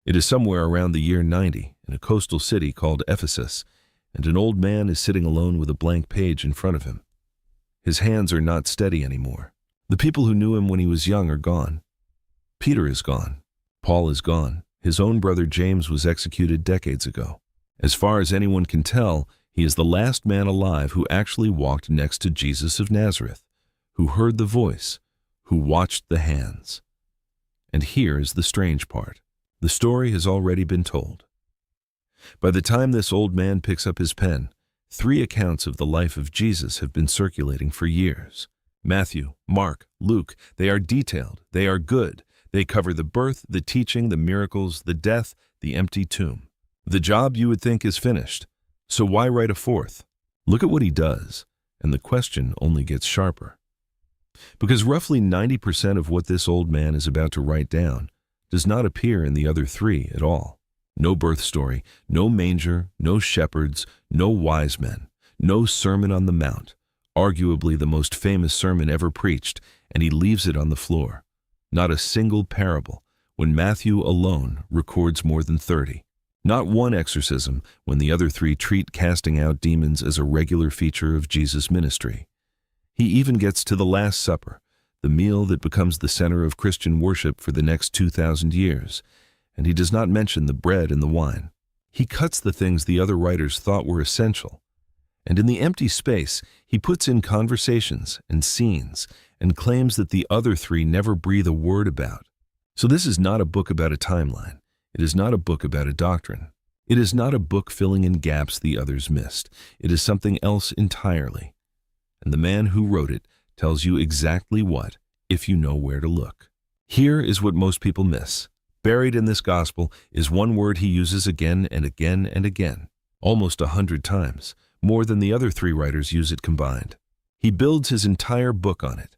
It is somewhere around the year 90 in a coastal city called Ephesus, and an old man is sitting alone with a blank page in front of him. His hands are not steady anymore. The people who knew him when he was young are gone. Peter is gone. Paul is gone. His own brother James was executed decades ago. As far as anyone can tell, he is the last man alive who actually walked next to Jesus of Nazareth, who heard the voice, who watched the hands. And here is the strange part. The story has already been told. By the time this old man picks up his pen, 3 accounts of the life of Jesus have been circulating for years. Matthew, Mark, Luke, they are detailed, they are good. They cover the birth, the teaching, the miracles, the death, the empty tomb. The job, you would think, is finished. So why write a 4th? Look at what he does, and the question only gets sharper. Because roughly 90% of what this old man is about to write down does not appear in the other 3 at all. No birth story, no manger, no shepherds, no wise men, no Sermon on the Mount, arguably the most famous sermon ever preached, and he leaves it on the floor. Not a single parable, when Matthew alone records more than 30. Not one exorcism, when the other 3 treat casting out demons as a regular feature of Jesus' ministry. He even gets to the Last Supper, the meal that becomes the center of Christian worship for the next 2,000 years, and he does not mention the bread and the wine. He cuts the things the other writers thought were essential, and in the empty space, he puts in conversations and scenes and claims that the other 3 never breathe a word about. So this is not a book about a timeline. It is not a book about a doctrine. It is not a book filling in gaps the others missed. It is something else entirely. And the man who wrote it tells you exactly what, if you know where to look. Here is what most people miss. Buried in this gospel is one word he uses again and again and again, almost 100 times, more than the other 3 writers use it combined. He builds his entire book on it.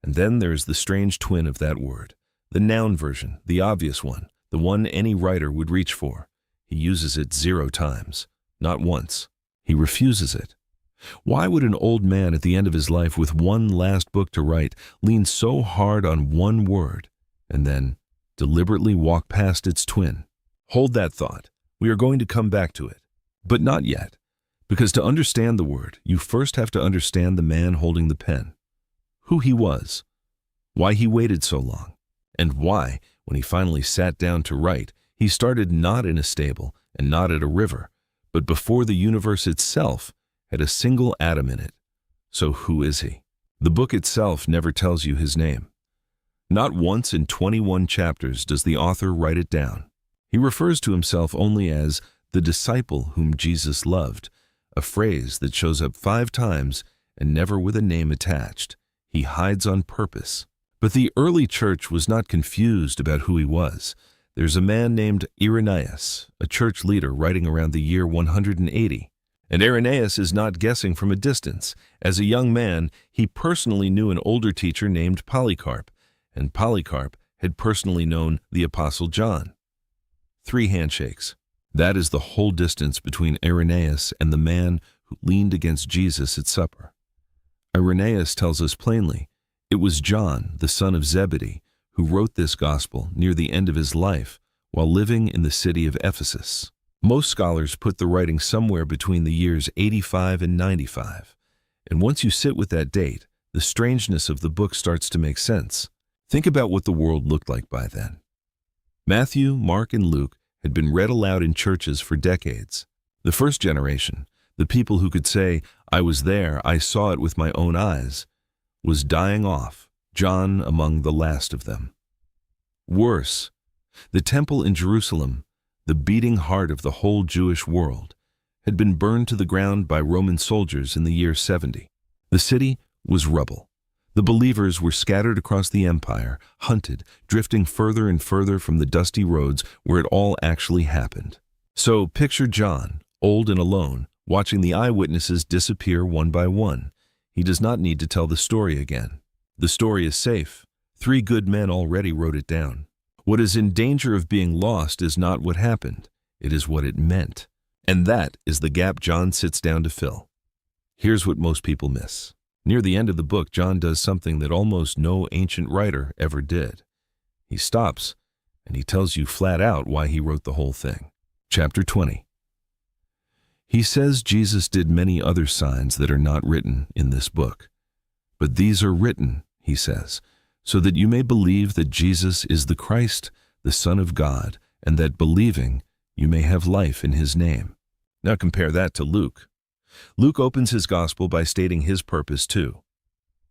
And then there is the strange twin of that word, the noun version, the obvious one, the one any writer would reach for. He uses it 0 times, not once. He refuses it. Why would an old man at the end of his life with one last book to write lean so hard on one word and then deliberately walk past its twin? Hold that thought. We are going to come back to it. But not yet, because to understand the word, you first have to understand the man holding the pen. Who he was, why he waited so long, and why, when he finally sat down to write, he started not in a stable and not at a river, but before the universe itself had a single atom in it. So who is he? The book itself never tells you his name. Not once in 21 chapters does the author write it down. He refers to himself only as the disciple whom Jesus loved, a phrase that shows up 5 times and never with a name attached. He hides on purpose. But the early church was not confused about who he was. There's a man named Irenaeus, a church leader writing around the year 180. And Irenaeus is not guessing from a distance. As a young man, he personally knew an older teacher named Polycarp, and Polycarp had personally known the Apostle John. 3 handshakes. That is the whole distance between Irenaeus and the man who leaned against Jesus at supper. Irenaeus tells us plainly, it was John, the son of Zebedee, who wrote this gospel near the end of his life while living in the city of Ephesus. Most scholars put the writing somewhere between the years 85 and 95. And once you sit with that date, the strangeness of the book starts to make sense. Think about what the world looked like by then. Matthew, Mark, and Luke had been read aloud in churches for decades. The first generation, the people who could say, I was there, I saw it with my own eyes, was dying off, John among the last of them. Worse, the temple in Jerusalem, the beating heart of the whole Jewish world, had been burned to the ground by Roman soldiers in the year 70. The city was rubble. The believers were scattered across the empire, hunted, drifting further and further from the dusty roads where it all actually happened. So picture John, old and alone, watching the eyewitnesses disappear one by one. He does not need to tell the story again. The story is safe. 3 good men already wrote it down. What is in danger of being lost is not what happened. It is what it meant. And that is the gap John sits down to fill. Here's what most people miss. Near the end of the book, John does something that almost no ancient writer ever did. He stops and he tells you flat out why he wrote the whole thing. Chapter 20. He says Jesus did many other signs that are not written in this book. But these are written, he says, so that you may believe that Jesus is the Christ, the Son of God, and that believing, you may have life in his name. Now compare that to Luke. Luke opens his gospel by stating his purpose too.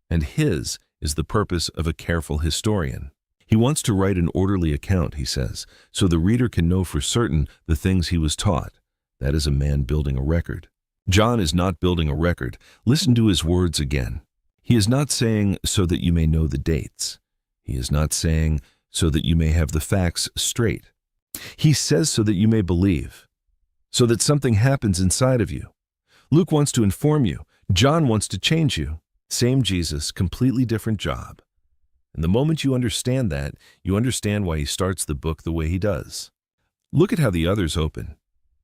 And his is the purpose of a careful historian. He wants to write an orderly account, he says, so the reader can know for certain the things he was taught. That is a man building a record. John is not building a record. Listen to his words again. He is not saying so that you may know the dates. He is not saying so that you may have the facts straight. He says so that you may believe, so that something happens inside of you. Luke wants to inform you. John wants to change you. Same Jesus, completely different job. And the moment you understand that, you understand why he starts the book the way he does. Look at how the others open.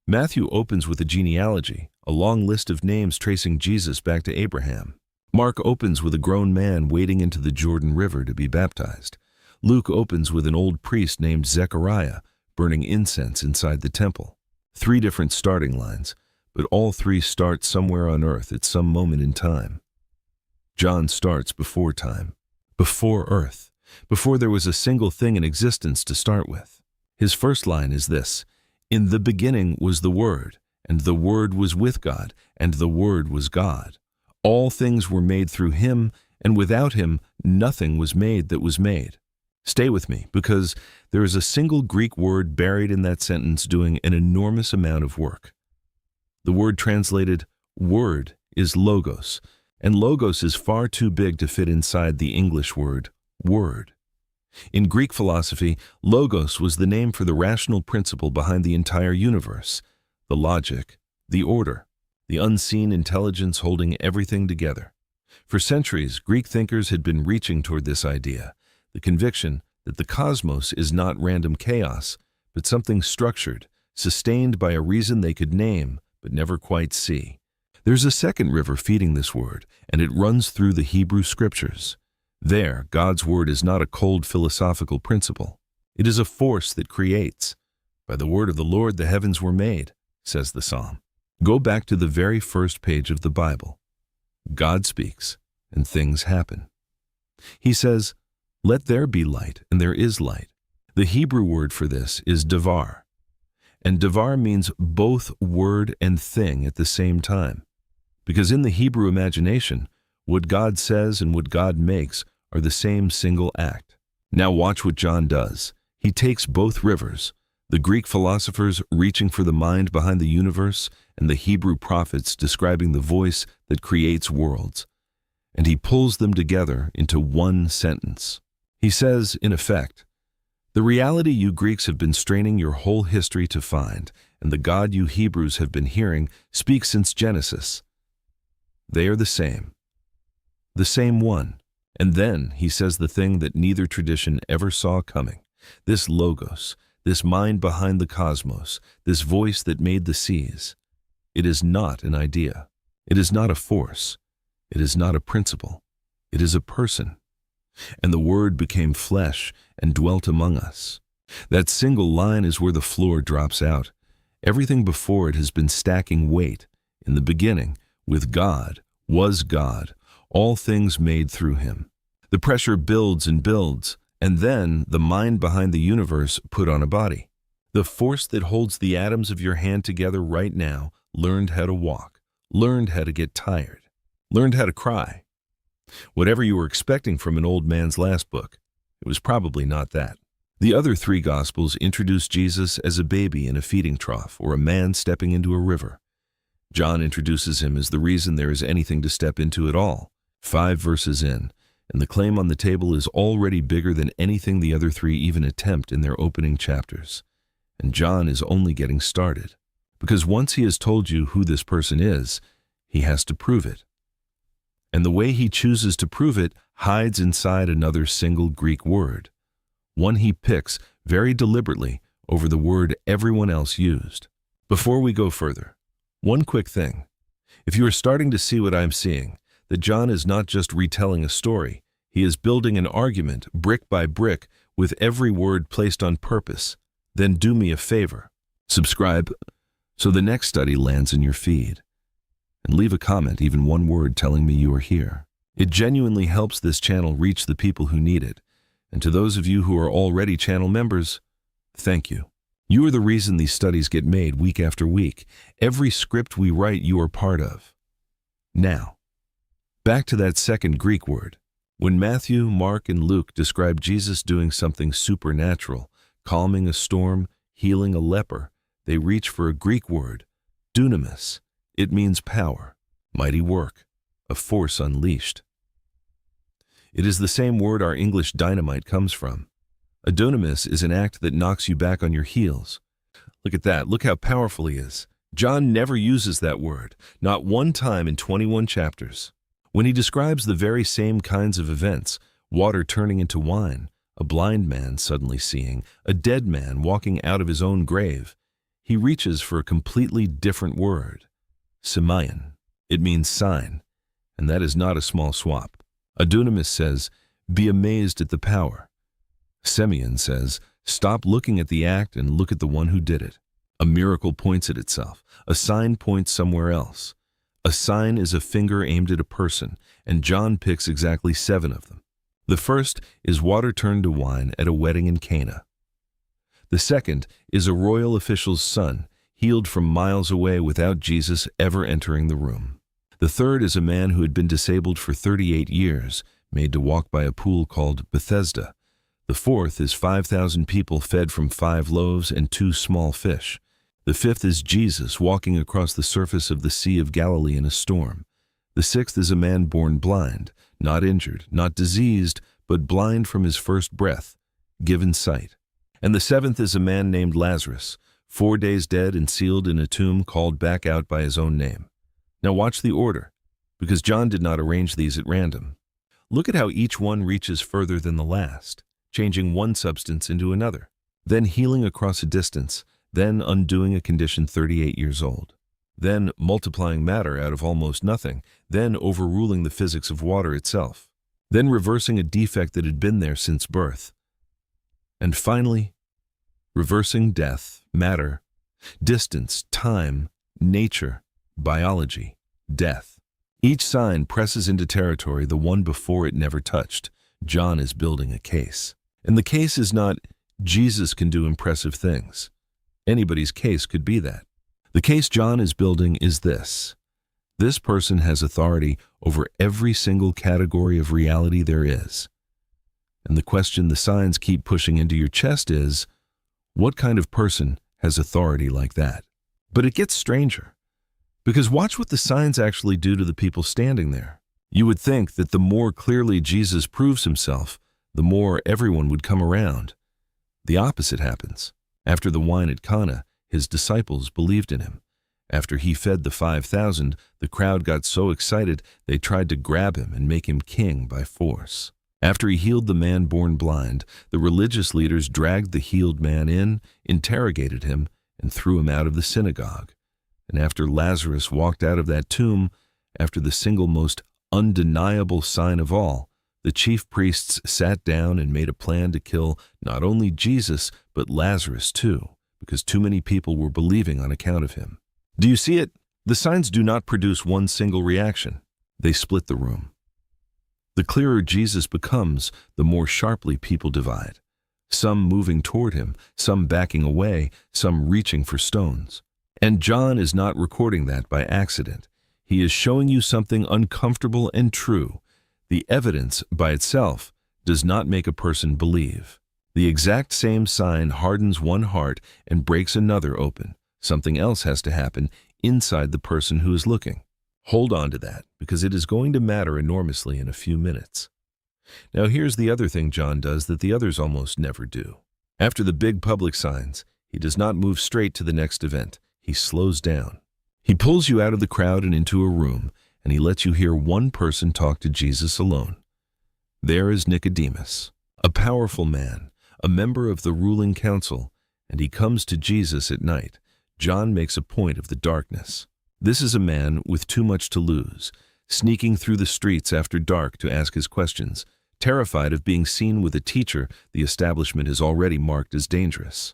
Matthew opens with a genealogy, a long list of names tracing Jesus back to Abraham. Mark opens with a grown man wading into the Jordan River to be baptized. Luke opens with an old priest named Zechariah burning incense inside the temple. 3 different starting lines, but all 3 start somewhere on earth at some moment in time. John starts before time, before earth, before there was a single thing in existence to start with. His first line is this: "In the beginning was the Word, and the Word was with God, and the Word was God. All things were made through him, and without him nothing was made that was made." Stay with me, because there is a single Greek word buried in that sentence doing an enormous amount of work. The word translated word is logos, and logos is far too big to fit inside the English word word. In Greek philosophy, logos was the name for the rational principle behind the entire universe, the logic, the order, the unseen intelligence holding everything together. For centuries, Greek thinkers had been reaching toward this idea, the conviction that the cosmos is not random chaos, but something structured, sustained by a reason they could name, but never quite see. There's a second river feeding this word, and it runs through the Hebrew scriptures. There, God's word is not a cold philosophical principle. It is a force that creates. "By the word of the Lord the heavens were made," says the psalm. Go back to the very first page of the Bible. God speaks, and things happen. He says, "Let there be light," and there is light. The Hebrew word for this is davar. And davar means both word and thing at the same time. Because in the Hebrew imagination, what God says and what God makes are the same single act. Now watch what John does. He takes both rivers, the Greek philosophers reaching for the mind behind the universe, and the Hebrew prophets describing the voice that creates worlds, and he pulls them together into one sentence. He says, in effect, the reality you Greeks have been straining your whole history to find, and the God you Hebrews have been hearing speak since Genesis. They are the same one. And then he says the thing that neither tradition ever saw coming. This logos, this mind behind the cosmos, this voice that made the seas. It is not an idea. It is not a force. It is not a principle. It is a person. And the Word became flesh and dwelt among us. That single line is where the floor drops out. Everything before it has been stacking weight. In the beginning, with God, was God, all things made through him. The pressure builds and builds, and then the mind behind the universe put on a body. The force that holds the atoms of your hand together right now learned how to walk, learned how to get tired, learned how to cry. Whatever you were expecting from an old man's last book, it was probably not that. The other 3 Gospels introduce Jesus as a baby in a feeding trough or a man stepping into a river. John introduces him as the reason there is anything to step into at all. 5 verses in, and the claim on the table is already bigger than anything the other 3 even attempt in their opening chapters. And John is only getting started, because once he has told you who this person is, he has to prove it. And the way he chooses to prove it hides inside another single Greek word, one he picks very deliberately over the word everyone else used. Before we go further, one quick thing. If you are starting to see what I'm seeing, that John is not just retelling a story, he is building an argument brick by brick with every word placed on purpose. Then do me a favor. Subscribe so the next study lands in your feed. And leave a comment, even one word telling me you are here. It genuinely helps this channel reach the people who need it. And to those of you who are already channel members, thank you. You are the reason these studies get made week after week. Every script we write, you are part of. Now, back to that second Greek word. When Matthew, Mark, and Luke describe Jesus doing something supernatural, calming a storm, healing a leper, they reach for a Greek word, Dunamis. It means power, mighty work, a force unleashed. It is the same word our English dynamite comes from. A dunamis is an act that knocks you back on your heels. Look at that. Look how powerful he is. John never uses that word, not one time in 21 chapters. When he describes the very same kinds of events, water turning into wine, a blind man suddenly seeing, a dead man walking out of his own grave, he reaches for a completely different word, Semeion. It means sign, and that is not a small swap. A dunamis says, be amazed at the power. Semeion says, stop looking at the act and look at the one who did it. A miracle points at itself. A sign points somewhere else. A sign is a finger aimed at a person, and John picks exactly 7 of them. The first is water turned to wine at a wedding in Cana. The second is a royal official's son, healed from miles away without Jesus ever entering the room. The third is a man who had been disabled for 38 years, made to walk by a pool called Bethesda. The fourth is 5,000 people fed from 5 loaves and 2 small fish. The fifth is Jesus walking across the surface of the Sea of Galilee in a storm. The sixth is a man born blind, not injured, not diseased, but blind from his first breath, given sight. And the seventh is a man named Lazarus, 4 days dead and sealed in a tomb, called back out by his own name. Now watch the order, because John did not arrange these at random. Look at how each one reaches further than the last, changing one substance into another, then healing across a distance, then undoing a condition 38 years old, then multiplying matter out of almost nothing, then overruling the physics of water itself, then reversing a defect that had been there since birth, and finally, reversing death, matter, distance, time, nature, biology, death. Each sign presses into territory the one before it never touched. John is building a case. And the case is not, Jesus can do impressive things. Anybody's case could be that. The case John is building is this. This person has authority over every single category of reality there is. And the question the signs keep pushing into your chest is, what kind of person has authority like that? But it gets stranger. Because watch what the signs actually do to the people standing there. You would think that the more clearly Jesus proves himself, the more everyone would come around. The opposite happens. After the wine at Cana, his disciples believed in him. After he fed the 5,000, the crowd got so excited they tried to grab him and make him king by force. After he healed the man born blind, the religious leaders dragged the healed man in, interrogated him, and threw him out of the synagogue. And after Lazarus walked out of that tomb, after the single most undeniable sign of all, the chief priests sat down and made a plan to kill not only Jesus, but Lazarus too, because too many people were believing on account of him. Do you see it? The signs do not produce one single reaction. They split the room. The clearer Jesus becomes, the more sharply people divide. Some moving toward him, some backing away, some reaching for stones. And John is not recording that by accident. He is showing you something uncomfortable and true. The evidence by itself does not make a person believe. The exact same sign hardens one heart and breaks another open. Something else has to happen inside the person who is looking. Hold on to that, because it is going to matter enormously in a few minutes. Now here's the other thing John does that the others almost never do. After the big public signs, he does not move straight to the next event. He slows down. He pulls you out of the crowd and into a room, and he lets you hear one person talk to Jesus alone. There is Nicodemus, a powerful man, a member of the ruling council, and he comes to Jesus at night. John makes a point of the darkness. This is a man with too much to lose, sneaking through the streets after dark to ask his questions, Terrified of being seen with a teacher the establishment has already marked as dangerous.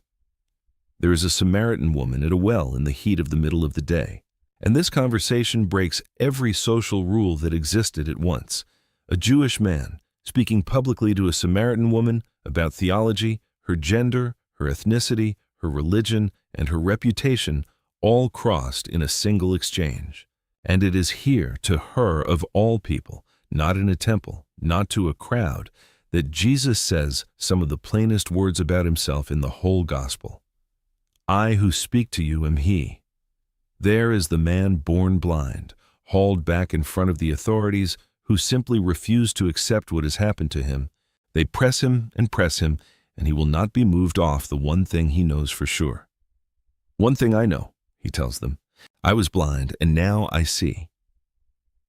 There is a Samaritan woman at a well in the heat of the middle of the day, and this conversation breaks every social rule that existed at once. A Jewish man speaking publicly to a Samaritan woman about theology, her gender, her ethnicity, her religion, and her reputation, all crossed in a single exchange. And it is here, to her of all people, not in a temple, not to a crowd, that Jesus says some of the plainest words about himself in the whole gospel. I who speak to you am he. There is the man born blind, hauled back in front of the authorities, who simply refuse to accept what has happened to him. They press him, and he will not be moved off the one thing he knows for sure. One thing I know, he tells them, I was blind, and now I see.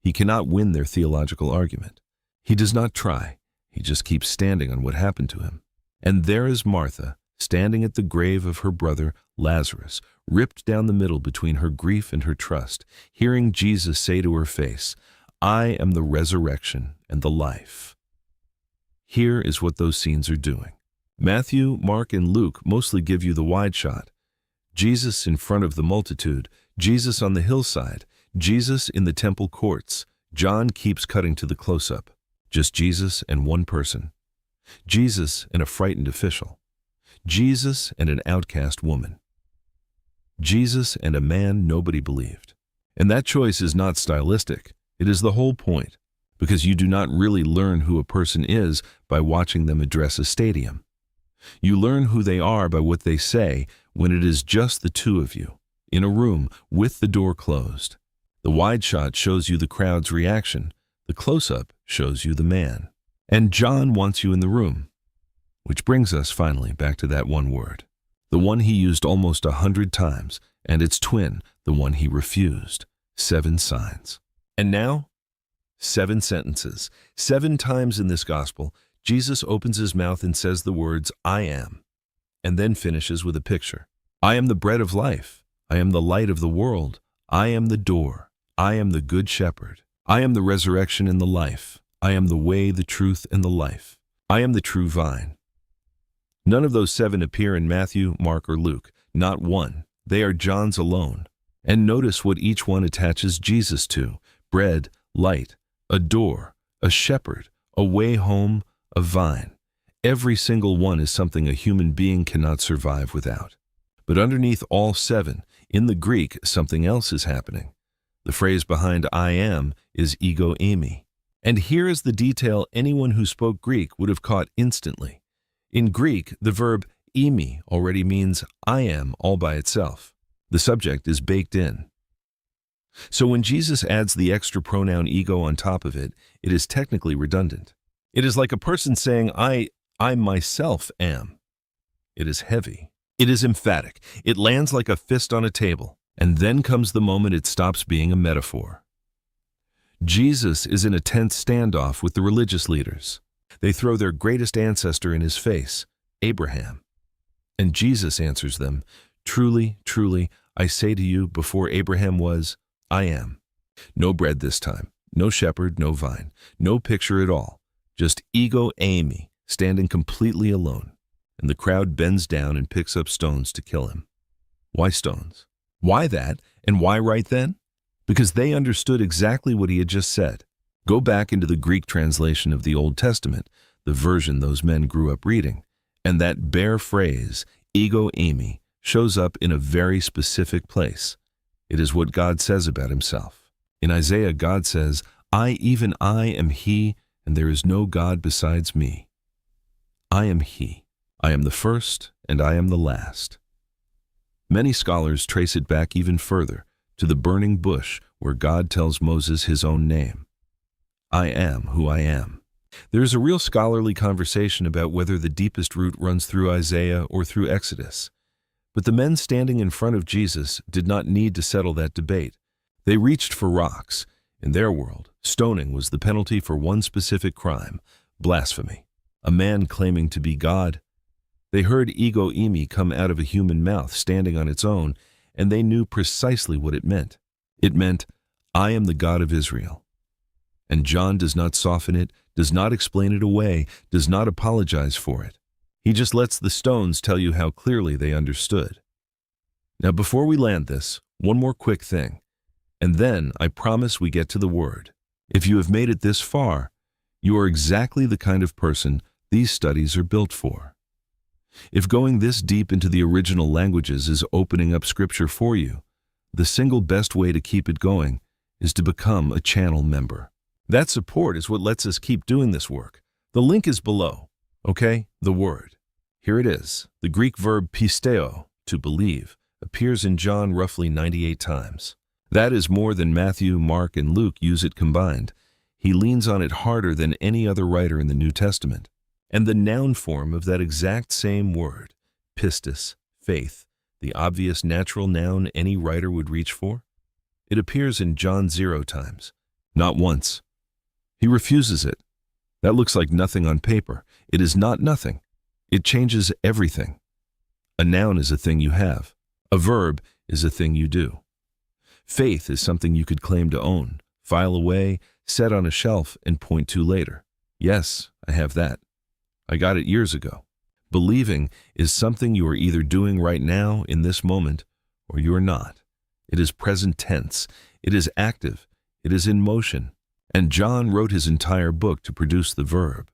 He cannot win their theological argument. He does not try. He just keeps standing on what happened to him. And there is Martha, standing at the grave of her brother Lazarus, ripped down the middle between her grief and her trust, hearing Jesus say to her face, I am the resurrection and the life. Here is what those scenes are doing. Matthew, Mark, and Luke mostly give you the wide shot. Jesus in front of the multitude, Jesus on the hillside, Jesus in the temple courts. John keeps cutting to the close-up. Just Jesus and one person. Jesus and a frightened official. Jesus and an outcast woman. Jesus and a man nobody believed. And that choice is not stylistic. It is the whole point, because you do not really learn who a person is by watching them address a stadium. You learn who they are by what they say when it is just the two of you, in a room with the door closed. The wide shot shows you the crowd's reaction. The close-up shows you the man. And John wants you in the room. Which brings us finally back to that one word, the one he used almost 100 times, and its twin, the one he refused, 7 signs. And now, 7 sentences. 7 times in this gospel, Jesus opens his mouth and says the words, I am, and then finishes with a picture. I am the bread of life. I am the light of the world. I am the door. I am the good shepherd. I am the resurrection and the life. I am the way, the truth, and the life. I am the true vine. None of those 7 appear in Matthew, Mark, or Luke. Not one. They are John's alone. And notice what each one attaches Jesus to: bread, light, a door, a shepherd, a way home, a vine. Every single one is something a human being cannot survive without. But underneath all 7, in the Greek, something else is happening. The phrase behind I am is eimi. And here is the detail anyone who spoke Greek would have caught instantly. In Greek, the verb eimi already means I am all by itself. The subject is baked in. So when Jesus adds the extra pronoun ego on top of it, it is technically redundant. It is like a person saying, I myself am. It is heavy. It is emphatic. It lands like a fist on a table. And then comes the moment it stops being a metaphor. Jesus is in a tense standoff with the religious leaders. They throw their greatest ancestor in his face, Abraham. And Jesus answers them, Truly, truly, I say to you, before Abraham was, I am. No bread this time, no shepherd, no vine, no picture at all. Just eimi, standing completely alone. And the crowd bends down and picks up stones to kill him. Why stones? Why that, and why right then? Because they understood exactly what he had just said. Go back into the Greek translation of the Old Testament, the version those men grew up reading, and that bare phrase, eimi, shows up in a very specific place. It is what God says about himself. In Isaiah, God says, even I am he, and there is no God besides me. I am he. I am the first, and I am the last. Many scholars trace it back even further, to the burning bush where God tells Moses his own name. I am who I am. There is a real scholarly conversation about whether the deepest root runs through Isaiah or through Exodus. But the men standing in front of Jesus did not need to settle that debate. They reached for rocks. In their world, stoning was the penalty for one specific crime, blasphemy, a man claiming to be God. They heard eimi come out of a human mouth standing on its own, and they knew precisely what it meant. It meant, I am the God of Israel. And John does not soften it, does not explain it away, does not apologize for it. He just lets the stones tell you how clearly they understood. Now, before we land this, one more quick thing, and then I promise we get to the word. If you have made it this far, you are exactly the kind of person these studies are built for. If going this deep into the original languages is opening up Scripture for you, the single best way to keep it going is to become a channel member. That support is what lets us keep doing this work. The link is below, okay? The word. Here it is. The Greek verb pisteuo, to believe, appears in John roughly 98 times. That is more than Matthew, Mark, and Luke use it combined. He leans on it harder than any other writer in the New Testament. And the noun form of that exact same word, pistis, faith, the obvious natural noun any writer would reach for, it appears in John 0 times, not once. He refuses it. That looks like nothing on paper. It is not nothing. It changes everything. A noun is a thing you have. A verb is a thing you do. Faith is something you could claim to own, file away, set on a shelf, and point to later. Yes, I have that. I got it years ago. Believing is something you are either doing right now in this moment or you are not. It is present tense. It is active. It is in motion. And John wrote his entire book to produce the verb.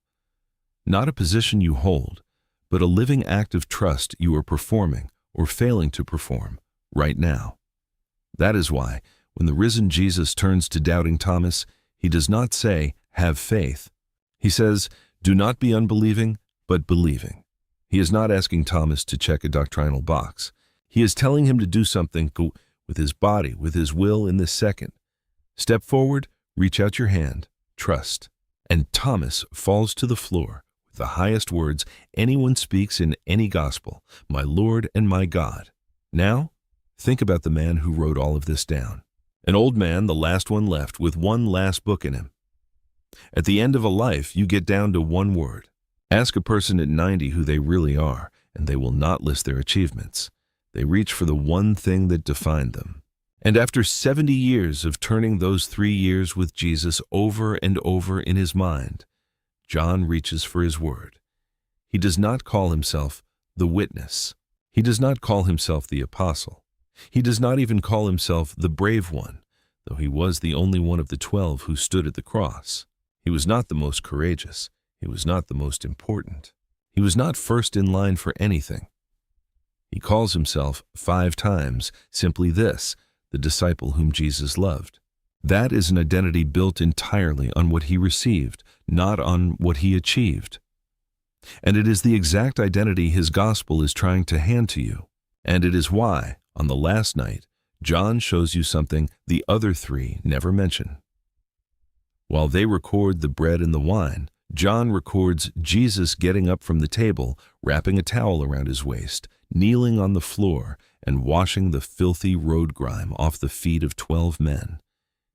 Not a position you hold, but a living act of trust you are performing or failing to perform right now. That is why, when the risen Jesus turns to doubting Thomas, he does not say, "Have faith." He says, "Do not be unbelieving, but believing." He is not asking Thomas to check a doctrinal box. He is telling him to do something with his body, with his will in this second. Step forward, reach out your hand, trust. And Thomas falls to the floor with the highest words anyone speaks in any gospel, "My Lord and my God." Now, think about the man who wrote all of this down. An old man, the last one left, with one last book in him. At the end of a life, you get down to one word. Ask a person at 90 who they really are, and they will not list their achievements. They reach for the one thing that defined them. And after 70 years of turning those 3 years with Jesus over and over in his mind, John reaches for his word. He does not call himself the witness. He does not call himself the apostle. He does not even call himself the brave one, though he was the only one of the 12 who stood at the cross. He was not the most courageous. He was not the most important. He was not first in line for anything. He calls himself 5 times simply this, the disciple whom Jesus loved. That is an identity built entirely on what he received, not on what he achieved. And it is the exact identity his gospel is trying to hand to you. And it is why, on the last night, John shows you something the other 3 never mention. While they record the bread and the wine, John records Jesus getting up from the table, wrapping a towel around his waist, kneeling on the floor, and washing the filthy road grime off the feet of 12 men,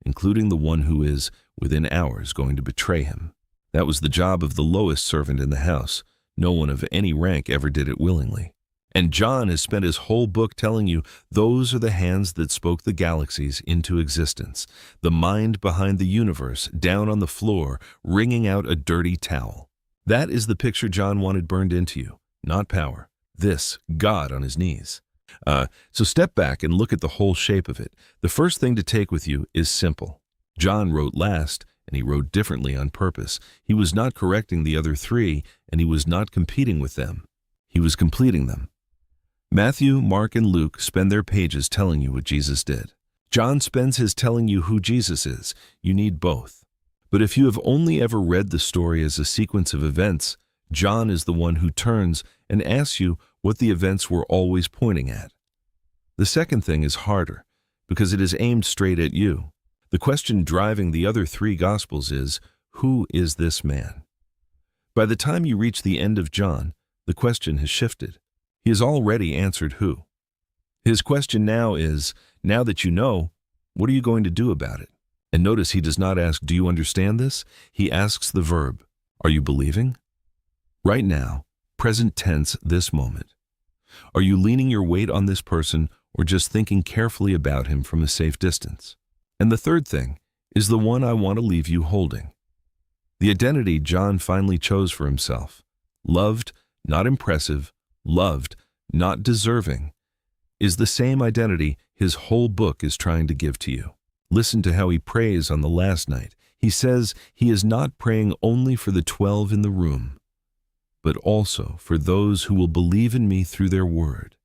including the one who is, within hours, going to betray him. That was the job of the lowest servant in the house. No one of any rank ever did it willingly. And John has spent his whole book telling you those are the hands that spoke the galaxies into existence, the mind behind the universe down on the floor, wringing out a dirty towel. That is the picture John wanted burned into you, not power. This, God on his knees. So step back and look at the whole shape of it. The first thing to take with you is simple. John wrote last, and he wrote differently on purpose. He was not correcting the other 3, and he was not competing with them. He was completing them. Matthew, Mark, and Luke spend their pages telling you what Jesus did. John spends his telling you who Jesus is. You need both. But if you have only ever read the story as a sequence of events, John is the one who turns and asks you what the events were always pointing at. The second thing is harder, because it is aimed straight at you. The question driving the other 3 Gospels is, who is this man? By the time you reach the end of John, the question has shifted. He has already answered who. His question now is, now that you know, what are you going to do about it? And notice he does not ask, do you understand this? He asks the verb, are you believing? Right now, present tense, this moment. Are you leaning your weight on this person or just thinking carefully about him from a safe distance? And the third thing is the one I want to leave you holding. The identity John finally chose for himself, loved, not impressive, loved, not deserving, is the same identity his whole book is trying to give to you. Listen to how he prays on the last night. He says he is not praying only for the 12 in the room, but also for those who will believe in me through their word.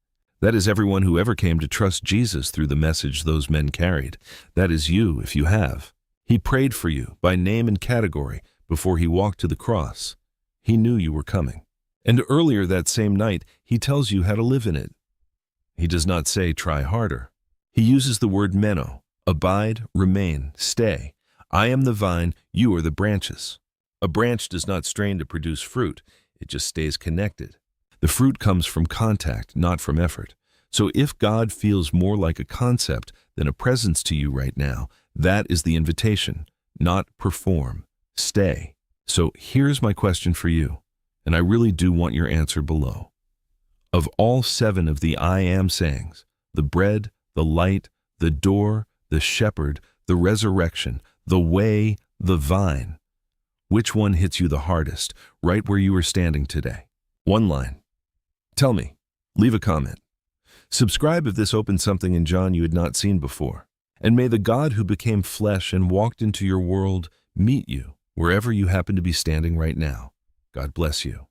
That is everyone who ever came to trust Jesus through the message those men carried. That is you if you have. He prayed for you by name and category before he walked to the cross. He knew you were coming. And earlier that same night, he tells you how to live in it. He does not say try harder. He uses the word meno, abide, remain, stay. I am the vine, you are the branches. A branch does not strain to produce fruit, it just stays connected. The fruit comes from contact, not from effort. So if God feels more like a concept than a presence to you right now, that is the invitation, not perform, stay. So here's my question for you, and I really do want your answer below. Of all 7 of the I am sayings, the bread, the light, the door, the shepherd, the resurrection, the way, the vine, which one hits you the hardest, right where you are standing today? One line. Tell me. Leave a comment. Subscribe if this opened something in John you had not seen before. And may the God who became flesh and walked into your world meet you wherever you happen to be standing right now. God bless you.